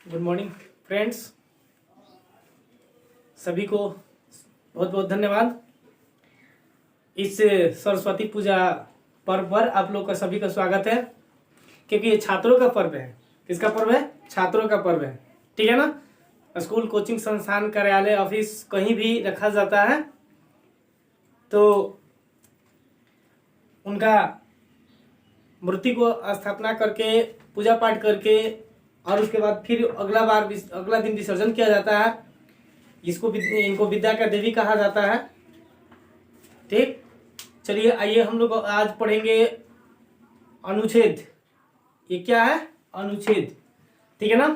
Good morning friends, सभी को बहुत बहुत धन्यवाद। इस सरस्वती पूजा पर्व पर आप लोग का सभी का स्वागत है, क्योंकि ये छात्रों का पर्व है। किसका पर्व है? छात्रों का पर्व है, ठीक है ना। स्कूल, कोचिंग, संस्थान, कार्यालय, ऑफिस कहीं भी रखा जाता है तो उनका मूर्ति को स्थापना करके, पूजा पाठ करके और उसके बाद फिर अगला दिन विसर्जन किया जाता है। इनको विद्या का देवी कहा जाता है। ठीक, चलिए आइए हम लोग आज पढ़ेंगे अनुच्छेद। ये क्या है? अनुच्छेद, ठीक है ना।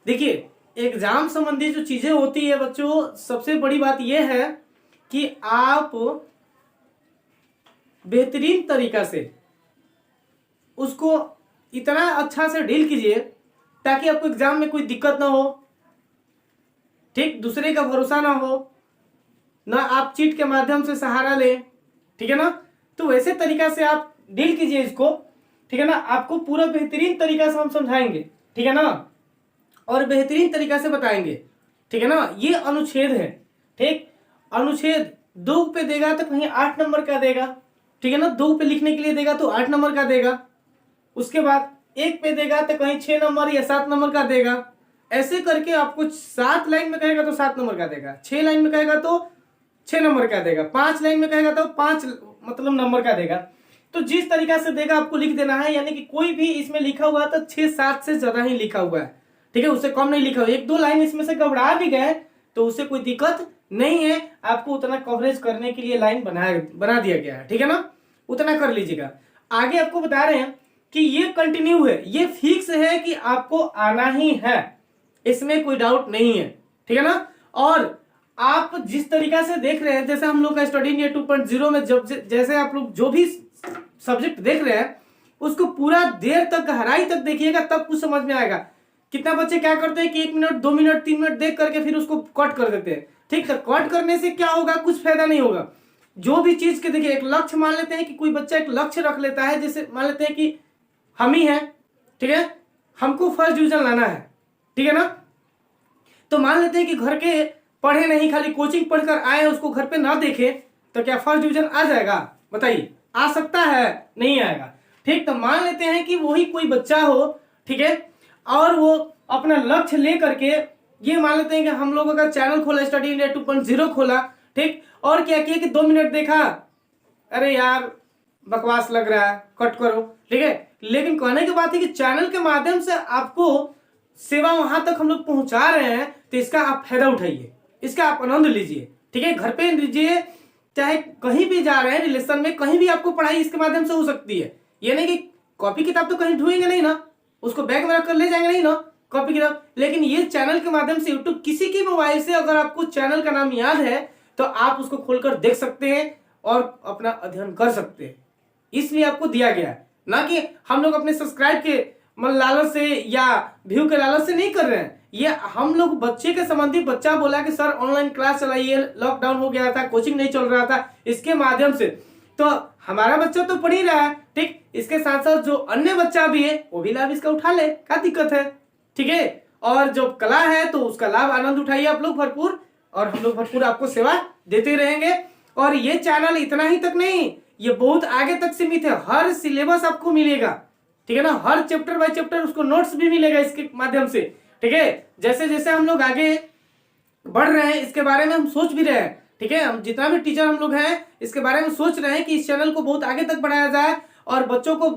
देखिए, एग्जाम संबंधी जो चीजें होती है बच्चों, सबसे बड़ी बात यह है कि आप बेहतरीन तरीका से उसको इतना अच्छा से डील कीजिए ताकि आपको एग्जाम में कोई दिक्कत ना हो। ठीक, दूसरे का भरोसा ना हो, ना आप चीट के माध्यम से सहारा ले, ठीक है ना। तो वैसे तरीका से आप डील कीजिए इसको, ठीक है ना। आपको पूरा बेहतरीन तरीका से हम समझाएंगे, ठीक है ना, और बेहतरीन तरीका से बताएंगे, ठीक है ना। ये अनुच्छेद है। ठीक, अनुच्छेद 2 पे देगा तो कहीं 8 नंबर का देगा, ठीक है ना। 2 पे लिखने के लिए देगा तो 8 नंबर का देगा। उसके बाद 1 पे देगा तो कहीं 6 नंबर या 7 नंबर का देगा। ऐसे करके आपको 7 लाइन में कहेगा तो 7 नंबर का देगा, 6 लाइन में कहेगा तो 6 नंबर का देगा, 5 लाइन में कहेगा तो 5 मतलब नंबर का देगा। तो जिस तरीका से देगा आपको लिख देना है, यानी कि कोई भी इसमें लिखा हुआ तो 6-7 से ज्यादा ही लिखा हुआ है, ठीक है, उससे कम नहीं लिखा हुआ। 1-2 लाइन इसमें से गड़बड़ा भी गए तो उससे कोई दिक्कत नहीं है। आपको उतना कवरेज करने के लिए लाइन बना दिया गया है, ठीक है ना। उतना कर लीजिएगा। आगे आपको बता रहे हैं कि ये कंटिन्यू है, ये फिक्स है कि आपको आना ही है, इसमें कोई डाउट नहीं है, ठीक है ना। और आप जिस तरीका से देख रहे हैं, जैसे हम लोग का स्टडी इंडिया 2.0 में जैसे आप लोग जो भी सब्जेक्ट देख रहे हैं उसको पूरा देर तक, गहराई तक देखिएगा, तब कुछ समझ में आएगा। कितना बच्चे क्या करते हैं कि 1 मिनट, 2 मिनट, 3 मिनट देख करके फिर उसको कट कर देते हैं। ठीक है, कट करने से क्या होगा? कुछ फायदा नहीं होगा। जो भी चीज के देखिए, एक लक्ष्य मान लेते हैं कि कोई बच्चा एक लक्ष्य रख लेता है, जैसे मान लेते हैं कि हम ही हैं, ठीक है, हमको फर्स्ट डिवीजन लाना है, ठीक है ना। तो मान लेते हैं कि घर के पढ़े नहीं, खाली कोचिंग पढ़कर आए, उसको घर पे ना देखे तो क्या फर्स्ट डिवीजन आ जाएगा? बताइए, आ सकता है? नहीं आएगा। ठीक, तो मान लेते हैं कि वही कोई बच्चा हो, ठीक है, और वो अपना लक्ष्य ले करके, ये मान लेते हैं कि हम लोगों का चैनल खोला, स्टडी इंडिया 2.0 खोला, ठीक, और क्या किया कि 2 मिनट देखा, अरे यार बकवास लग रहा है, कट करो, ठीक है। लेकिन कहने की बात है कि चैनल के माध्यम से आपको सेवा वहां तक हम लोग पहुंचा रहे हैं, तो इसका आप फायदा उठाइए, इसका आप आनंद लीजिए, ठीक है। घर पे लीजिए, चाहे कहीं भी जा रहे हैं, रिलेशन में कहीं भी आपको पढ़ाई इसके माध्यम से हो सकती है। ये नहीं कि कॉपी किताब तो कहीं ढूंढेंगे नहीं ना, उसको बैग में रखकर ले जाएंगे नहीं ना कॉपी किताब। लेकिन ये चैनल के माध्यम से यूट्यूब, किसी के मोबाइल से अगर आपको चैनल का नाम याद है तो आप उसको खोलकर देख सकते हैं और अपना अध्ययन कर सकते हैं। इसलिए आपको दिया गया है, ना कि हम लोग अपने सब्सक्राइब के लालच से या व्यू के लालच से नहीं कर रहे हैं। ये हम लोग बच्चे के संबंधी, बच्चा बोला कि सर ऑनलाइन क्लास चलाइए, लॉकडाउन हो गया था, कोचिंग नहीं चल रहा था, इसके माध्यम से तो हमारा बच्चा तो पढ़ ही रहा है, ठीक, इसके साथ साथ जो अन्य बच्चा भी है वो भी लाभ इसका उठा ले, क्या दिक्कत है, ठीक है। और जो कला है तो उसका लाभ आनंद उठाइए आप लोग भरपूर, और हम लोग भरपूर आपको सेवा देते रहेंगे। और ये चैनल इतना ही तक नहीं, ये बहुत आगे तक सीमित है। हर सिलेबस आपको मिलेगा, ठीक है ना, हर चैप्टर बाय चैप्टर उसको नोट्स भी मिलेगा इसके माध्यम से, ठीक है। जैसे जैसे हम लोग आगे बढ़ रहे हैं, इसके बारे में हम सोच भी रहे हैं, ठीक है। हम जितना भी टीचर हम लोग हैं, इसके बारे में सोच रहे हैं कि इस चैनल को बहुत आगे तक बढ़ाया जाए और बच्चों को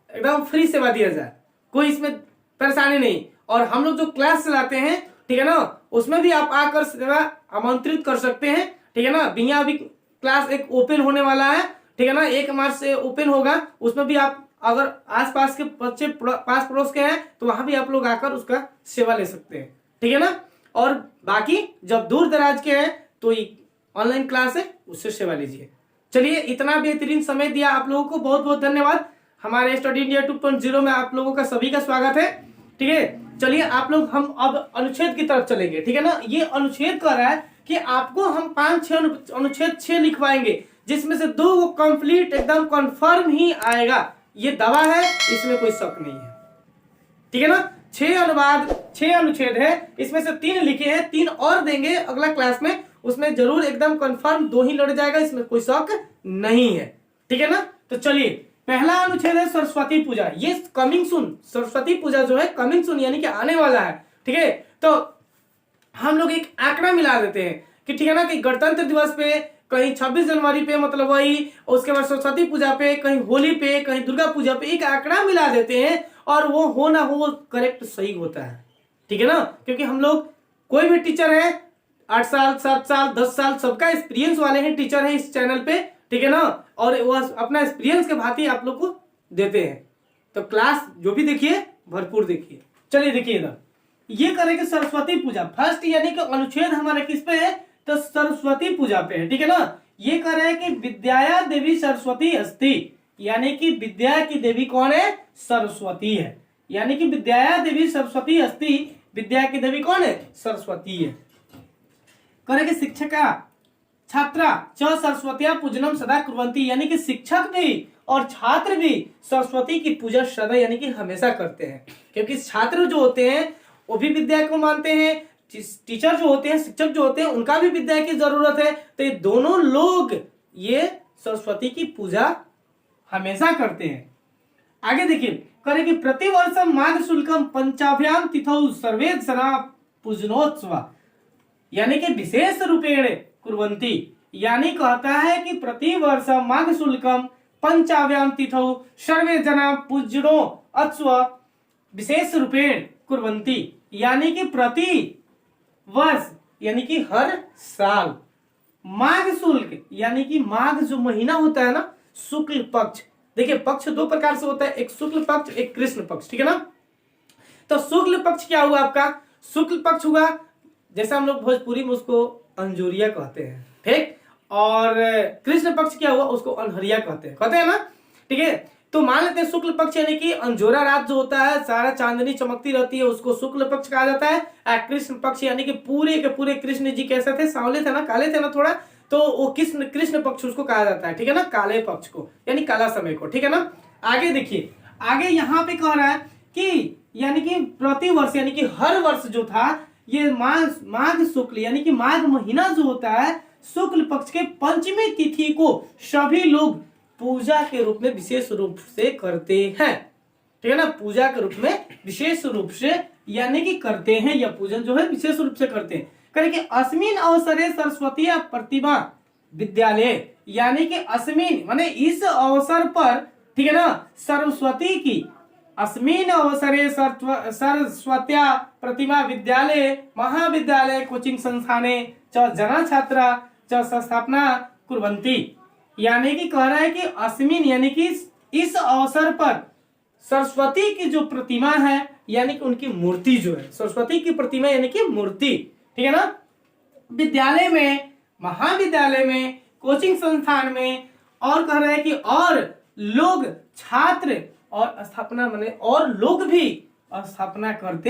एकदम फ्री सेवा दिया जाए, कोई इसमें परेशानी नहीं। और हम लोग जो क्लास चलाते हैं, ठीक है ना, उसमें भी आप आकर सेवा आमंत्रित कर सकते हैं, ठीक है ना। बिया अभी क्लास एक ओपन होने वाला है, ठीक है ना, 1 मार्च से ओपन होगा। उसमें भी आप अगर आसपास के बच्चे पास पड़ोस के हैं तो वहां भी आप लोग आकर उसका सेवा ले सकते हैं, ठीक है ना। और बाकी जब दूर दराज के हैं तो ऑनलाइन क्लास है, उससे सेवा लीजिए। चलिए, इतना बेहतरीन समय दिया आप लोगों को, बहुत बहुत धन्यवाद। हमारे स्टडी इंडिया 2.0 में आप लोगों का सभी का स्वागत है, ठीक है। चलिए आप लोग, हम अब अनुच्छेद की तरफ चलेंगे, ठीक है ना। ये अनुच्छेद कह रहा है कि आपको हम 5-6 अनुच्छेद 6 लिखवाएंगे, जिसमें से 2 कंप्लीट एकदम कंफर्म ही आएगा, ये दवा है, इसमें कोई शक नहीं है, ठीक है ना। 6 अनुच्छेद है, इसमें से 3 लिखे हैं, 3 और देंगे अगला क्लास में, उसमें जरूर एकदम कंफर्म 2 ही लड़ जाएगा, इसमें कोई शक नहीं है। ठीक है ना। तो चलिए, पहला अनुच्छेद है सरस्वती पूजा। ये कमिंग सून, सरस्वती पूजा जो है कमिंग सून यानी कि आने वाला है। ठीक है, तो हम लोग एक आंकड़ा मिला देते हैं कि ठीक है ना, कि गणतंत्र दिवस पे, कहीं 26 जनवरी पे मतलब वही, उसके बाद सरस्वती पूजा पे, कहीं होली पे, कहीं दुर्गा पूजा पे एक आंकड़ा मिला देते हैं, और वो हो ना हो करेक्ट सही होता है। ठीक है ना, क्योंकि हम लोग कोई भी टीचर है, 8 साल 7 साल 10 साल सबका एक्सपीरियंस वाले हैं टीचर है इस चैनल पे। ठीक है ना, और वो अपना एक्सपीरियंस के भांति आप लोग को देते हैं। तो क्लास जो भी देखिए भरपूर देखिए। चलिए देखिए इधर, ये करेंगे सरस्वती पूजा फर्स्ट, यानी कि अनुच्छेद हमारा किस पे है, तो सरस्वती पूजा पे है। ठीक है ना, ये कह रहे हैं कि विद्या देवी सरस्वती अस्ति, यानी कि विद्या की देवी कौन है, सरस्वती है। यानी कि विद्या देवी सरस्वती अस्ति, विद्या की देवी कौन है, सरस्वती है। करेंगे शिक्षका छात्रा च सरस्वतिया पूजनम सदा कुर्वन्ति, यानी कि शिक्षक भी और छात्र भी सरस्वती की पूजा सदा यानी कि हमेशा करते हैं, क्योंकि छात्र जो होते हैं वो भी विद्या को मानते हैं, टीचर जो होते हैं, शिक्षक जो होते हैं, उनका भी विद्या की जरूरत है। तो ये दोनों लोग ये सरस्वती की पूजा हमेशा करते हैं। आगे देखिए, करें कि प्रतिवर्ष माघ शुल्कम पंचाभ्याम तिथौ सर्वे जना पूजनोत्सव, यानी कि विशेष रूपेण कुर्वन्ति, यानी कहता है कि प्रतिवर्ष माघ शुल्कम पंचाभ्याम तिथौ सर्वे जना पूजनोत्सव विशेष रूपेण कुर्वन्ति, यानी कि प्रति वर्ष यानी कि हर साल माघ शुल्क, यानी कि माघ जो महीना होता है ना, शुक्ल पक्ष, देखिए पक्ष 2 प्रकार से होता है, एक शुक्ल पक्ष एक कृष्ण पक्ष। ठीक है ना, तो शुक्ल पक्ष क्या हुआ आपका, शुक्ल पक्ष हुआ, जैसा हम लोग भोजपुरी में उसको अंजोरिया कहते हैं। ठीक, और कृष्ण पक्ष क्या हुआ, उसको अनहरिया कहते हैं ना। ठीक है, तो मान लेते हैं शुक्ल पक्ष यानी कि अंजोरा रात जो होता है, सारा चांदनी चमकती रहती है, उसको शुक्ल पक्ष कहा जाता है। कृष्ण पक्ष यानी कि पूरे के पूरे कृष्ण जी कैसे थे, सांवले थे ना, काले थे ना थोड़ा, तो वो कृष्ण पक्ष उसको कहा जाता है। ठीक है ना, काले पक्ष को यानी काला समय को। ठीक है ना, आगे देखिए, आगे यहाँ पे कह रहा है कि यानी कि प्रतिवर्ष यानी कि हर वर्ष जो था, ये माघ शुक्ल यानी कि माघ महीना जो होता है, शुक्ल पक्ष के पंचमी तिथि को सभी लोग पूजा के रूप में विशेष रूप से करते हैं। ठीक है ना, पूजा के रूप में विशेष रूप से यानी कि करते हैं, या पूजन जो है विशेष रूप से करते हैं। करेंगे अस्मिन अवसरे सरस्वती प्रतिमा विद्यालय, यानी कि अस्मिन माने इस अवसर पर, ठीक है ना, सरस्वती की अस्मिन अवसरे सरस्वत्या प्रतिमा विद्यालय महाविद्यालय कोचिंग संस्थाने च जना छात्रा च संस्थापना कुर्वन्ति, यानी कि कह रहा है कि अस्मिन यानी कि इस अवसर पर सरस्वती की जो प्रतिमा है, यानी कि उनकी मूर्ति जो है, सरस्वती की प्रतिमा यानी कि मूर्ति, ठीक है ना, विद्यालय में, महाविद्यालय में, कोचिंग संस्थान में, और कह रहा है कि और लोग छात्र और स्थापना माने और लोग भी स्थापना करते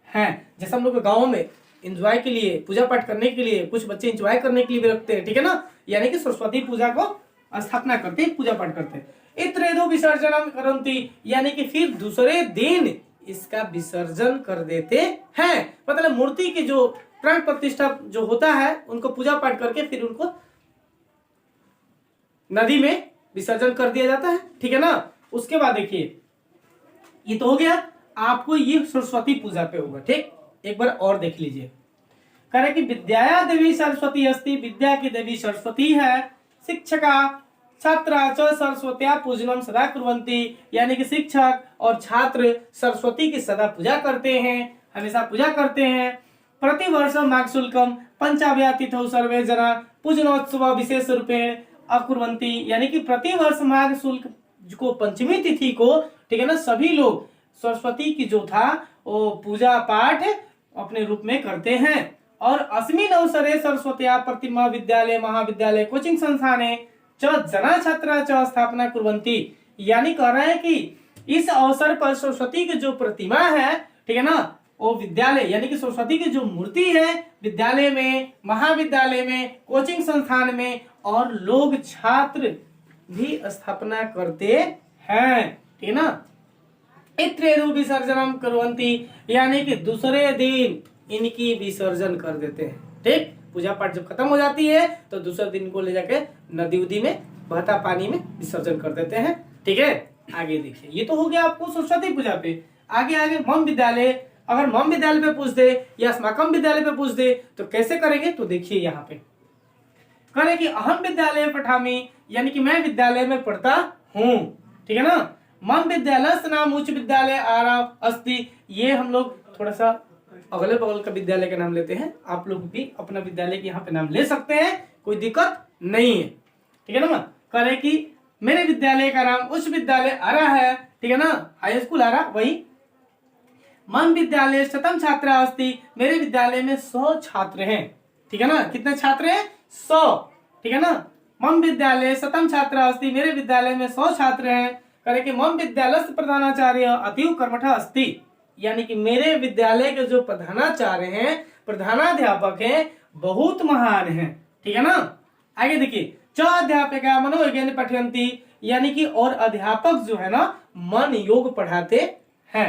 हैं। जैसे हम लोग गाँव में एंजॉय के लिए, पूजा पाठ करने के लिए, कुछ बच्चे एंजॉय करने के लिए भी रखते हैं। ठीक है ना, यानी कि सरस्वती पूजा को स्थापना करते हैं, पूजा पाठ करते हैं। इत्रेदो विसर्जनम करन्ति, यानी कि फिर दूसरे दिन इसका विसर्जन कर देते हैं। मतलब मूर्ति की जो प्राण प्रतिष्ठा जो होता है, उनको पूजा पाठ करके फिर उनको नदी में विसर्जन कर दिया जाता है। ठीक है ना, उसके बाद देखिए, ये तो हो गया आपको, ये सरस्वती पूजा पे होगा। ठीक, एक बार और देख लीजिए, कह रहे कि विद्या देवी सरस्वती अस्ति, विद्या की देवी सरस्वती है। शिक्षका छात्रा च सरस्वत्या पूजनम सदा कुर्वन्ति, यानी कि शिक्षक और छात्र सरस्वती की सदा पूजा करते हैं, हमेशा पूजा करते हैं। प्रतिवर्ष माघ शुल्कम पंचाभ्या तिथौ सर्वे जना पूजनोत्सव विशेष रूपेण अकुर्वन्ति, यानी कि प्रतिवर्ष माघ शुल्क को पंचमी तिथि को, ठीक है ना, सभी लोग सरस्वती की जो था वो पूजा पाठ अपने रूप में करते हैं। और अस्मिन अवसरे सरस्वत्या प्रतिमा विद्यालय महाविद्यालय कोचिंग संस्थाने च जना छात्रा च स्थापना कुर्वन्ति, यानी कह रहा है कि इस अवसर पर सरस्वती की जो प्रतिमा है, ठीक है ना, वो विद्यालय यानी कि सरस्वती की जो मूर्ति है, विद्यालय में, महाविद्यालय में, कोचिंग संस्थान में, और लोग छात्र भी स्थापना करते हैं। ठीक है ना, इत्रेरु विसर्जनम कुर्वन्ति, यानी कि दूसरे दिन इनकी विसर्जन कर देते हैं। ठीक, पूजा पाठ जब खत्म हो जाती है तो दूसरे दिन को ले जाके नदी उदी में, बहता पानी में विसर्जन कर देते हैं। ठीक है, आगे देखिए, ये तो हो गया आपको सरस्वती पूजा पे। आगे मम विद्यालय, अगर मम विद्यालय पे पूछ दे या अस्माकम विद्यालय पे पूछ दे तो कैसे करेंगे, तो देखिए यहाँ पे करें कि अहम विद्यालय पठामी, यानी कि मैं विद्यालय में पढ़ता हूँ। ठीक है ना। मम विद्यालय नाम उच्च विद्यालय आराम अस्ति, ये हम लोग थोड़ा सा अगले बगल का विद्यालय का नाम लेते हैं, आप लोग भी अपना विद्यालय के यहाँ पे नाम ले सकते हैं, कोई दिक्कत नहीं है। ठीक है ना। करें कि मेरे विद्यालय का नाम उच्च विद्यालय आरा है। ठीक है ना, हाई स्कूल आरा वही। मम विद्यालय शतम छात्र अस्ति, मेरे विद्यालय में 100 छात्र हैं। ठीक है ना, कितने छात्र हैं, 100। ठीक है ना। मम विद्यालय शतम छात्र अस्ति, मेरे विद्यालय में 100 छात्र हैं। करे कि मम विद्यालय प्रधानाचार्य अतीव कर्मठ अस्ति, यानी कि मेरे विद्यालय के जो प्रधानाचार्य हैं, प्रधानाध्यापक हैं, बहुत महान हैं। ठीक है ना। आगे देखिए, च अध्यापिका मनोविज्ञान पठयन्ति, यानी कि और अध्यापक जो है ना मन योग पढ़ाते हैं।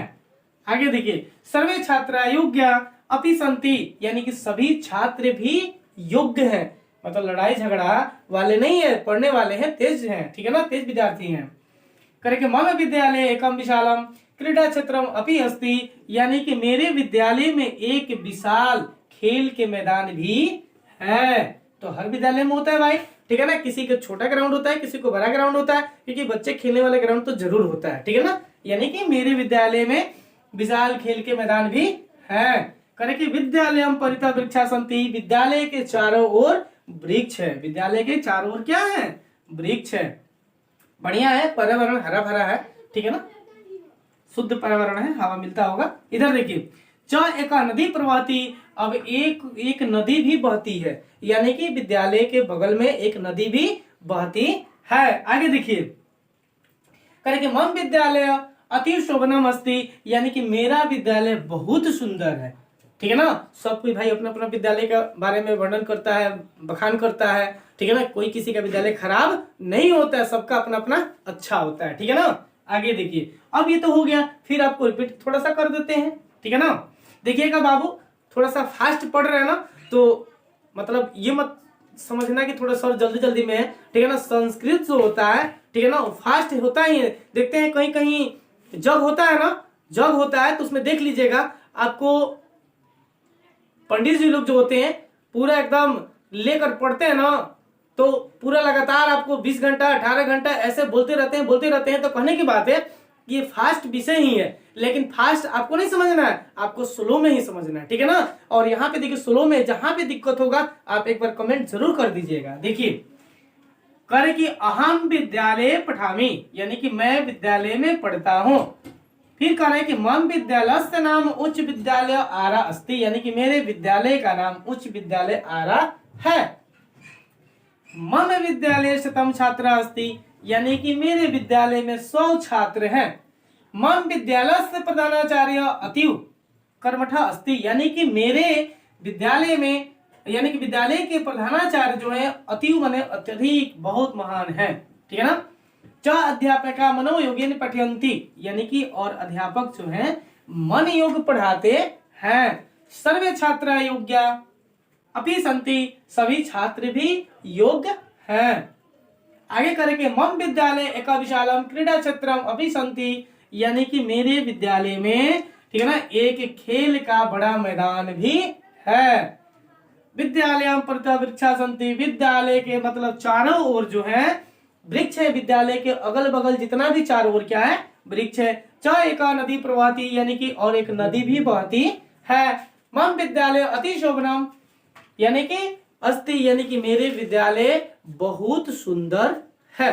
आगे देखिए, सर्वे छात्रा योग्य अपि सन्ति, यानी कि सभी छात्र भी योग्य हैं, मतलब लड़ाई झगड़ा वाले नहीं है, पढ़ने वाले हैं, तेज हैं। ठीक है ना, तेज विद्यार्थी हैं। करेंगे मम विद्यालय एकम विशालम क्रीडा क्षेत्रम अपि अस्ति, यानी कि मेरे विद्यालय में एक विशाल खेल के मैदान भी है। तो हर विद्यालय में होता है भाई। ठीक है ना, किसी का छोटा ग्राउंड होता है, किसी को बड़ा ग्राउंड होता है, क्योंकि बच्चे खेलने वाले ग्राउंड तो जरूर होता है। ठीक है ना, यानी कि मेरे विद्यालय में विशाल खेल के मैदान भी है। करें कि विद्यालयम परितः वृक्षा सन्ति, विद्यालय के चारों ओर वृक्ष है। विद्यालय के चारों ओर क्या है, वृक्ष है। बढ़िया है, पर्यावरण हरा भरा है। ठीक है ना, शुद्ध पर्यावरण है, हवा मिलता होगा। इधर देखिए, च एक नदी प्रवाहती, अब एक नदी भी बहती है, यानी कि विद्यालय के बगल में एक नदी भी बहती है। आगे देखिए, करेंगे मम विद्यालय अति शोभनम अस्ति, यानी कि मेरा विद्यालय बहुत सुंदर है। ठीक है ना, सब कोई भाई अपना अपना विद्यालय के बारे में वर्णन करता है, बखान करता है। ठीक है ना, कोई किसी का विद्यालय खराब नहीं होता है, सबका अपना अपना अच्छा होता है। ठीक है ना। आगे देखिए, अब ये तो हो गया, फिर आपको रिपीट थोड़ा सा कर देते हैं। ठीक है ना, देखिएगा बाबू, थोड़ा सा फास्ट पढ़ रहे हैं ना, तो मतलब ये मत समझना कि थोड़ा सा जल्दी जल्दी में है। ठीक है ना, संस्कृत जो होता है, ठीक है ना, फास्ट होता ही है। देखते हैं कहीं कहीं जग होता है ना, जग होता है तो उसमें देख लीजिएगा, आपको पंडित जी लोग जो होते हैं पूरा एकदम लेकर पढ़ते हैं ना, तो पूरा लगातार आपको 20 घंटा 18 घंटा ऐसे बोलते रहते हैं। तो कहने की बात है कि ये फास्ट विषय ही है, लेकिन फास्ट आपको नहीं समझना है, आपको स्लो में ही समझना है। ठीक है ना। और यहाँ पे देखिए, स्लो में जहां पे दिक्कत होगा आप एक बार कमेंट जरूर कर दीजिएगा। देखिए, करे कि अहम विद्यालय पठामी, यानी कि मैं विद्यालय में पढ़ता हूँ। फिर कह रहे कि मम विद्यालय नाम उच्च विद्यालय आरा अस्ति, यानी कि मेरे विद्यालय का नाम उच्च विद्यालय आरा है। मम विद्यालय शतम छात्र अस्ति, यानी कि मेरे विद्यालय में 100 छात्र हैं। मम विद्यालय से प्रधानाचार्य अतीव कर्मठ अस्ति, यानी कि मेरे विद्यालय में, यानी कि विद्यालय के प्रधानाचार्य जो है अतीव माने अत्यधिक, बहुत महान है। ठीक है ना। च अध्यापिका मनोयोगेन पठयन्ति, यानी कि और अध्यापक जो है मन योग पढ़ाते हैं। सर्वे छात्र योग्य अपि सन्ति, सभी छात्र भी योग्य हैं। आगे करेंगे, मम विद्यालय एक विशालम क्रीडा क्षेत्रम अपि सन्ति, यानी कि मेरे विद्यालय में, ठीक है ना, एक खेल का बड़ा मैदान भी है। विद्यालय परितः वृक्षा सन्ति, विद्यालय के मतलब चारों ओर जो है वृक्ष है। विद्यालय के अगल बगल जितना भी चारों ओर क्या है, वृक्ष है। च एक नदी प्रवाहती, यानी कि और एक नदी भी बहती है। मम विद्यालय अति शोभनम, यानी कि अस्ति, यानी कि मेरे विद्यालय बहुत सुंदर है।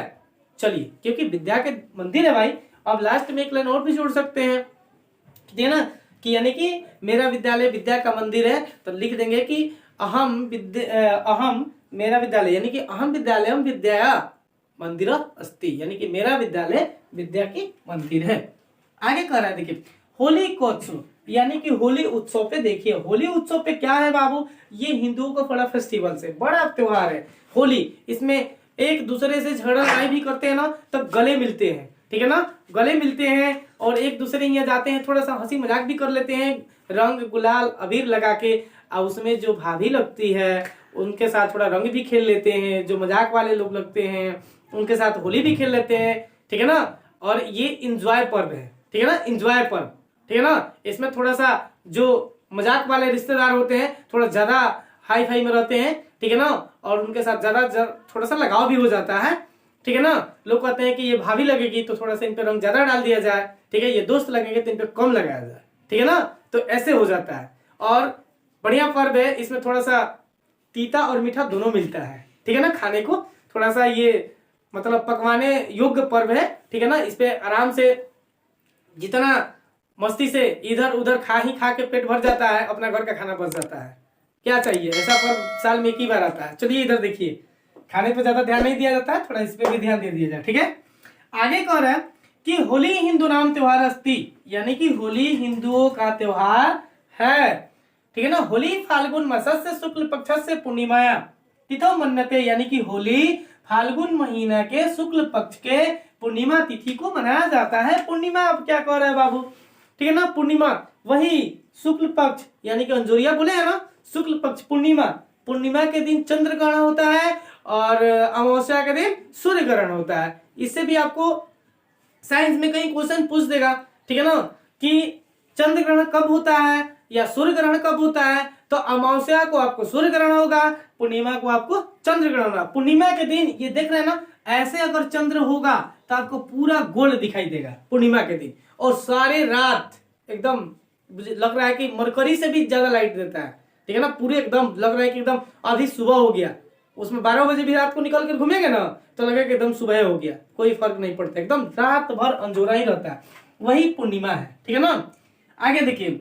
चलिए, क्योंकि विद्या के मंदिर है भाई, अब लास्ट में एक लाइन और भी जोड़ सकते हैं, ठीक है ना, कि यानी कि मेरा विद्यालय विद्या का मंदिर है, तो लिख देंगे कि अहम मेरा विद्यालय, यानी कि अहम विद्यालय विद्या मंदिर अस्ति, यानी कि मेरा विद्यालय विद्या की मंदिर है। आगे कह रहा है, देखिए होली कोत्सव, यानी कि होली उत्सव पे देखिए, होली उत्सव पे क्या है बाबू, ये हिंदुओं का बड़ा फेस्टिवल है, बड़ा त्योहार है होली। इसमें एक दूसरे से झगड़ा लड़ाई भी करते हैं ना, तब गले मिलते हैं। ठीक है ना, गले मिलते हैं और एक दूसरे यहाँ जाते हैं, थोड़ा सा हंसी मजाक भी कर लेते हैं, रंग गुलाल अबीर लगा के, और उसमें जो भाभी लगती है उनके साथ थोड़ा रंग भी खेल लेते हैं, जो मजाक वाले लोग लगते हैं उनके साथ होली भी खेल लेते हैं, ठीक है ना। और ये इंजॉय पर्व है, ठीक है ना, इंजॉय पर्व, ठीक है ना। इसमें थोड़ा सा जो मजाक वाले रिश्तेदार होते हैं थोड़ा ज्यादा हाई फाई में रहते हैं, ठीक है ना, और उनके साथ ज्यादा थोड़ा सा लगाव भी हो जाता है, ठीक है ना। लोग कहते हैं कि ये भाभी लगेगी तो थोड़ा सा इन पे रंग ज्यादा डाल दिया जाए, ठीक है, ये दोस्त लगेंगे तो इन पे कम लगाया जाए, ठीक है ना, तो ऐसे हो जाता है। और बढ़िया पर्व है, इसमें थोड़ा सा तीता और मीठा दोनों मिलता है, ठीक है ना, खाने को थोड़ा सा ये मतलब पकवाने योग्य पर्व है, ठीक है ना। इस पे आराम से जितना मस्ती से इधर उधर खा के पेट भर जाता है, अपना घर का खाना बच जाता है, क्या चाहिए, ऐसा पर्व साल में एक ही बार आता है। चलिए इधर देखिए, खाने पे ज्यादा ध्यान नहीं दिया जाता है, थोड़ा इस पे भी ध्यान दे दिया जाए, ठीक है। आगे कह रहा है कि होली हिंदू नाम त्योहार अस्ति, यानी कि होली हिंदुओं का त्योहार है, ठीक है ना। होली फाल्गुन मासस्य शुक्ल पक्षस्य पूर्णिमाया तिथौ मन्यते, यानी कि होली फाल्गुन महीना के शुक्ल पक्ष के पूर्णिमा तिथि को मनाया जाता है। पूर्णिमा अब क्या कह रहा है बाबू, ठीक है ना, पूर्णिमा वही शुक्ल पक्ष, यानी कि अंजोरिया बोले है ना, शुक्ल पक्ष पूर्णिमा, पूर्णिमा के दिन चंद्र ग्रहण होता है और अमावस्या के दिन सूर्य ग्रहण होता है। इससे भी आपको साइंस में कहीं क्वेश्चन पूछ देगा, ठीक है ना, कि चंद्र ग्रहण कब होता है या सूर्य ग्रहण कब होता है, तो अमावस्या को आपको सूर्य ग्रहण होगा, पूर्णिमा को आपको चंद्र ग्रहण होगा। पूर्णिमा के दिन ये देख रहे हैं ना, ऐसे अगर चंद्र होगा तो आपको पूरा गोल्ड दिखाई देगा पूर्णिमा के दिन, और सारे रात एकदम लग रहा है कि मरकरी से भी ज्यादा लाइट देता है, ठीक है ना, पूरे एकदम लग रहा है कि एकदम अभी सुबह हो गया। उसमें 12 बजे भी रात को निकल कर घूमेंगे ना तो लगेगा कि एकदम सुबह हो गया, कोई फर्क नहीं पड़ता, एकदम रात भर अंजोरा ही रहता है, वही पूर्णिमा है, ठीक है ना। आगे देखिए,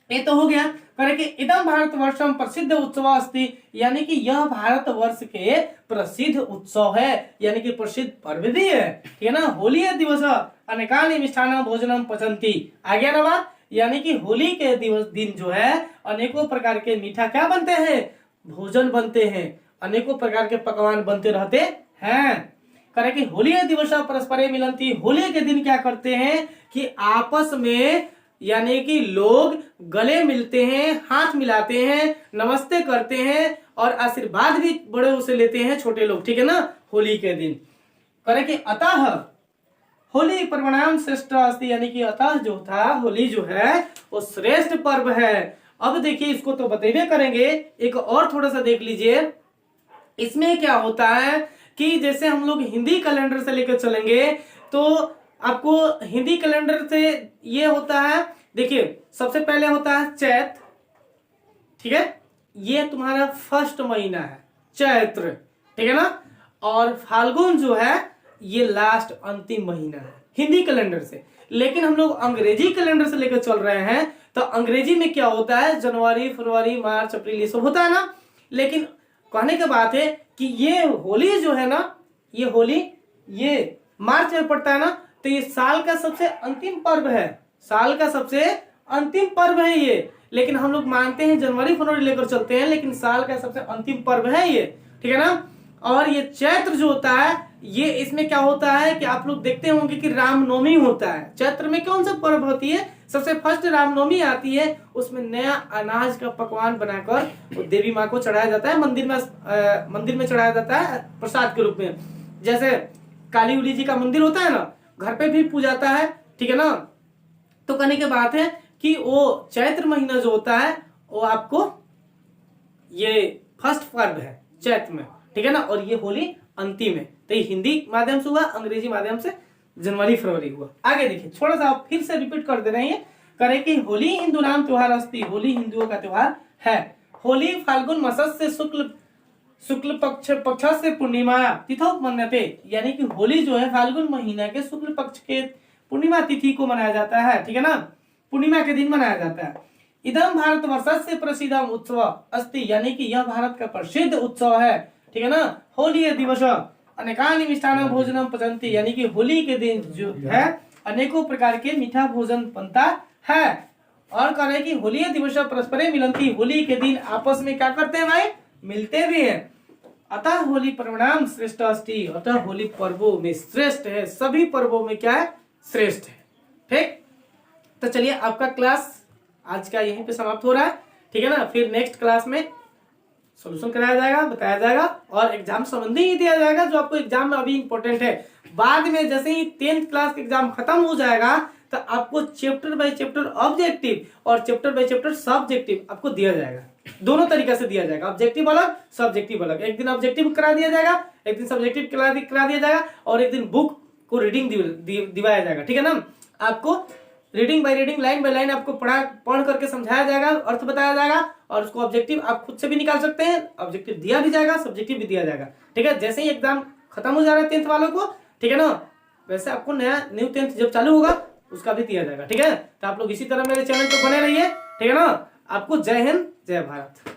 ये तो हो गया, करे कि इदम भारतवर्षम प्रसिद्ध उत्सव अस्ति, यानी कि यह भारतवर्ष के प्रसिद्ध उत्सव है, यानी कि प्रसिद्ध पर्व भी है, ठीक है ना। होली दिवस अनेकानि मिष्ठान भोजनम पचंती, आ गया ना बात, यानी कि होली के दिवस दिन जो है अनेकों प्रकार के मीठा क्या बनते हैं, भोजन बनते हैं, अनेकों प्रकार के पकवान बनते रहते हैं। करे कि होली दिवस परस्पर मिलंती, होली के दिन क्या करते हैं कि आपस में यानी कि लोग गले मिलते हैं, हाथ मिलाते हैं, नमस्ते करते हैं और आशीर्वाद भी बड़े से लेते हैं छोटे लोग, ठीक है ना, होली के दिन। करे कि अतः होली पर्वणाम श्रेष्ठ अस्ति, यानी कि अतः जो था होली जो है वो श्रेष्ठ पर्व है। अब देखिए इसको तो बतेबे करेंगे, एक और थोड़ा सा देख लीजिए, इसमें क्या होता है कि जैसे हम लोग हिंदी कैलेंडर से लेकर चलेंगे तो आपको हिंदी कैलेंडर से ये होता है, देखिए सबसे पहले होता है चैत, ठीक है, ये तुम्हारा फर्स्ट महीना है चैत्र, ठीक है ना, और फाल्गुन जो है ये लास्ट अंतिम महीना है हिंदी कैलेंडर से। लेकिन हम लोग अंग्रेजी कैलेंडर से लेकर चल रहे हैं तो अंग्रेजी में क्या होता है, जनवरी फरवरी मार्च अप्रैल ये सब होता है ना। लेकिन कहने की बात है कि ये होली जो है ना, ये होली ये मार्च में पड़ता है ना, तो ये साल का सबसे अंतिम पर्व है, साल का सबसे अंतिम पर्व है ये। लेकिन हम लोग मानते हैं जनवरी फरवरी लेकर चलते हैं, लेकिन साल का सबसे अंतिम पर्व है ये, ठीक है ना। और ये चैत्र जो होता है ये इसमें क्या होता है कि आप लोग देखते होंगे कि रामनवमी होता है। चैत्र में कौन सा पर्व होती है, सबसे फर्स्ट रामनवमी आती है, उसमें नया अनाज का पकवान बनाकर देवी माँ को चढ़ाया जाता है, मंदिर में चढ़ाया जाता है प्रसाद के रूप में। जैसे काली उली जी का मंदिर होता है ना, घर पे भी पूजाता है, ठीक है ना। तो कहने की बात है कि वो चैत्र महीना जो होता है वो आपको ये फर्स्ट पर्व है चैत्र में, ठीक है ना, और ये होली अंतिम है। तो ये हिंदी माध्यम से हुआ, अंग्रेजी माध्यम से जनवरी फरवरी हुआ। आगे देखिए, थोड़ा सा आप फिर से रिपीट कर दे रहे हैं, करें कि होली हिंदू नाम त्योहार अस्ति, होली हिंदुओं का त्योहार है। होली फाल्गुन मासस्य शुक्ल पक्ष से पूर्णिमा तिथौ मन्यते, यानी कि होली जो है फाल्गुन महीना के शुक्ल पक्ष के पूर्णिमा तिथि को मनाया जाता है, ठीक है ना, पूर्णिमा के दिन मनाया जाता है। इदम भारतवर्षस्य प्रसिद्धम उत्सव अस्ति, यानी कि यह भारत का प्रसिद्ध उत्सव है, ठीक है ना। होली दिवस अनेकानि मिष्ठान भोजनम पचंती, यानी कि होली के दिन जो है अनेकों प्रकार के मीठा भोजन बनता है। और कह रहे कि होली दिवस परस्पर मिलंती, होली के दिन आपस में क्या करते हैं भाई, मिलते भी हैं। अतः होली पर्वणाम श्रेष्ठ अस्ति, अतः होली पर्वों में श्रेष्ठ है, सभी पर्वों में क्या है, श्रेष्ठ है। ठीक, तो चलिए आपका क्लास आज का यहीं पे समाप्त हो रहा है, ठीक है ना। फिर नेक्स्ट क्लास में सॉल्यूशन कराया जाएगा, बताया जाएगा और एग्जाम संबंधी ही दिया जाएगा जो आपको एग्जाम में अभी इंपॉर्टेंट है। बाद में जैसे ही 10th क्लास का एग्जाम खत्म हो जाएगा तो आपको चैप्टर बाय चैप्टर ऑब्जेक्टिव और चैप्टर बाय चैप्टर सब्जेक्टिव आपको दिया जाएगा, दोनों तरीके से दिया जाएगा, ऑब्जेक्टिव अलग सब्जेक्टिव अलग। एक दिन ऑब्जेक्टिव करा दिया जाएगा, एक दिन सब्जेक्टिव करा दिया जाएगा और एक दिन बुक को रीडिंग दिवाया जाएगा, ठीक है ना। आपको reading by reading, line by line आपको पढ़ करके समझाया जाएगा, अर्थ बताया जाएगा और उसको ऑब्जेक्टिव आप खुद से भी निकाल सकते हैं, ऑब्जेक्टिव दिया भी जाएगा, सब्जेक्टिव भी दिया जाएगा, ठीक है। जैसे ही एग्जाम खत्म हो जा रहा है 10th वालों को, ठीक है ना, वैसे आपको नया न्यू 10th जब चालू होगा उसका भी दिया जाएगा, ठीक है। तो आप लोग इसी तरह मेरे चैनल पर बने रहिए, ठीक है ना। आपको जय हिंद, जय भारत।